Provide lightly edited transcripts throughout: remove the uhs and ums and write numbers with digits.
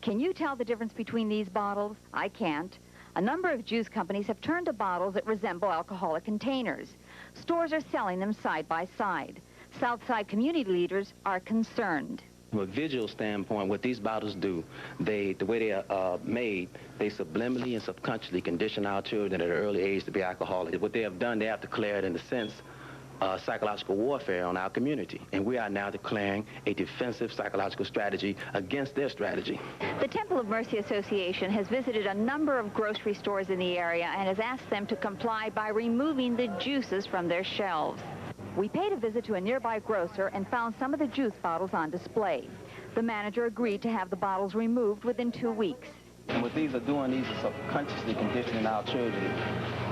Can you tell the difference between these bottles? I can't. A number of juice companies have turned to bottles that resemble alcoholic containers. Stores are selling them side by side. Southside community leaders are concerned. From a visual standpoint, what these bottles do, the way they are made, they subliminally and subconsciously condition our children at an early age to be alcoholics. What they have done, they have declared, in a sense, psychological warfare on our community. And we are now declaring a defensive psychological strategy against their strategy. The Temple of Mercy Association has visited a number of grocery stores in the area and has asked them to comply by removing the juices from their shelves. We paid a visit to a nearby grocer and found some of the juice bottles on display. The manager agreed to have the bottles removed within 2 weeks. And what these are doing, these are subconsciously conditioning our children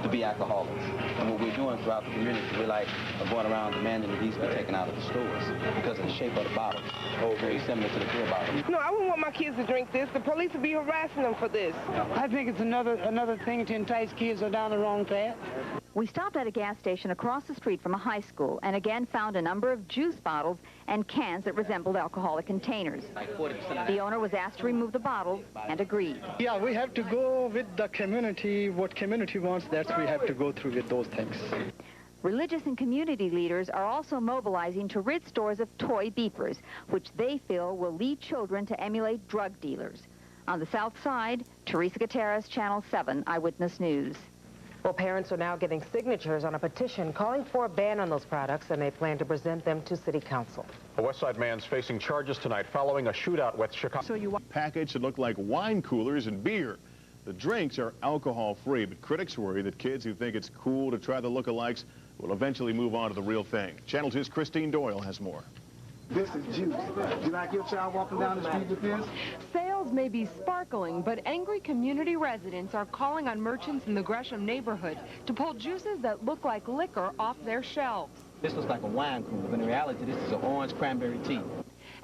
to be alcoholics. And what we're doing throughout the community, we're like going around demanding that these be taken out of the stores because of the shape of the bottle. Oh, very similar to the beer bottle. No, I wouldn't want my kids to drink this. The police would be harassing them for this. I think it's another thing to entice kids down the wrong path. We stopped at a gas station across the street from a high school and again found a number of juice bottles and cans that resembled alcoholic containers. The owner was asked to remove the bottles and agreed. Yeah, we have to go with the community. What community wants, that's we have to go through with those things. Religious and community leaders are also mobilizing to rid stores of toy beepers, which they feel will lead children to emulate drug dealers. On the South Side, Teresa Gutierrez, Channel 7 Eyewitness News. Well, parents are now getting signatures on a petition calling for a ban on those products, and they plan to present them to City Council. A West Side man's facing charges tonight following a shootout with Chicago. Package that look like wine coolers and beer. The drinks are alcohol-free, but critics worry that kids who think it's cool to try the lookalikes will eventually move on to the real thing. Channel 2's Christine Doyle has more. This is juice. You like your child walking down the street with this? Sales may be sparkling, but angry community residents are calling on merchants in the Gresham neighborhood to pull juices that look like liquor off their shelves. This looks like a wine cooler, but in reality, this is an orange cranberry tea.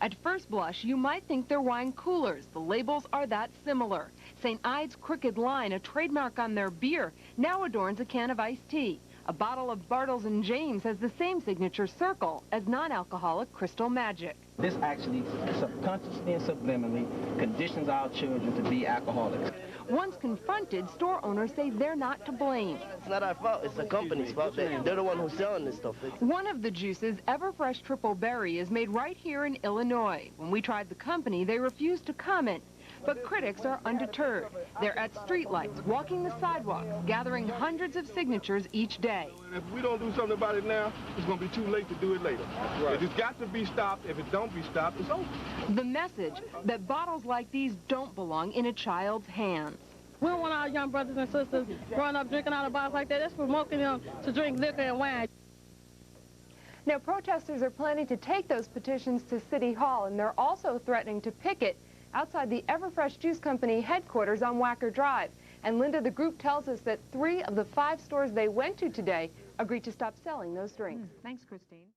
At first blush, you might think they're wine coolers. The labels are that similar. St. Ides Crooked Line, a trademark on their beer, now adorns a can of iced tea. A bottle of Bartles & James has the same signature circle as non-alcoholic Crystal Magic. This actually subconsciously and subliminally conditions our children to be alcoholics. Once confronted, store owners say they're not to blame. It's not our fault, it's the company's fault. They're the one who's selling this stuff. One of the juices, Everfresh Triple Berry, is made right here in Illinois. When we tried the company, they refused to comment. But critics are undeterred. They're at streetlights, walking the sidewalks, gathering hundreds of signatures each day. If we don't do something about it now, it's going to be too late to do it later. Right. It's got to be stopped. If it don't be stopped, it's over. The message that bottles like these don't belong in a child's hands. We don't want our young brothers and sisters growing up drinking out of bottles like that. That's provoking them to drink liquor and wine. Now, protesters are planning to take those petitions to City Hall, and they're also threatening to picket outside the Everfresh Juice Company headquarters on Wacker Drive. And Linda, the group tells us that 3 of the 5 stores they went to today agreed to stop selling those drinks. Thanks, Christine.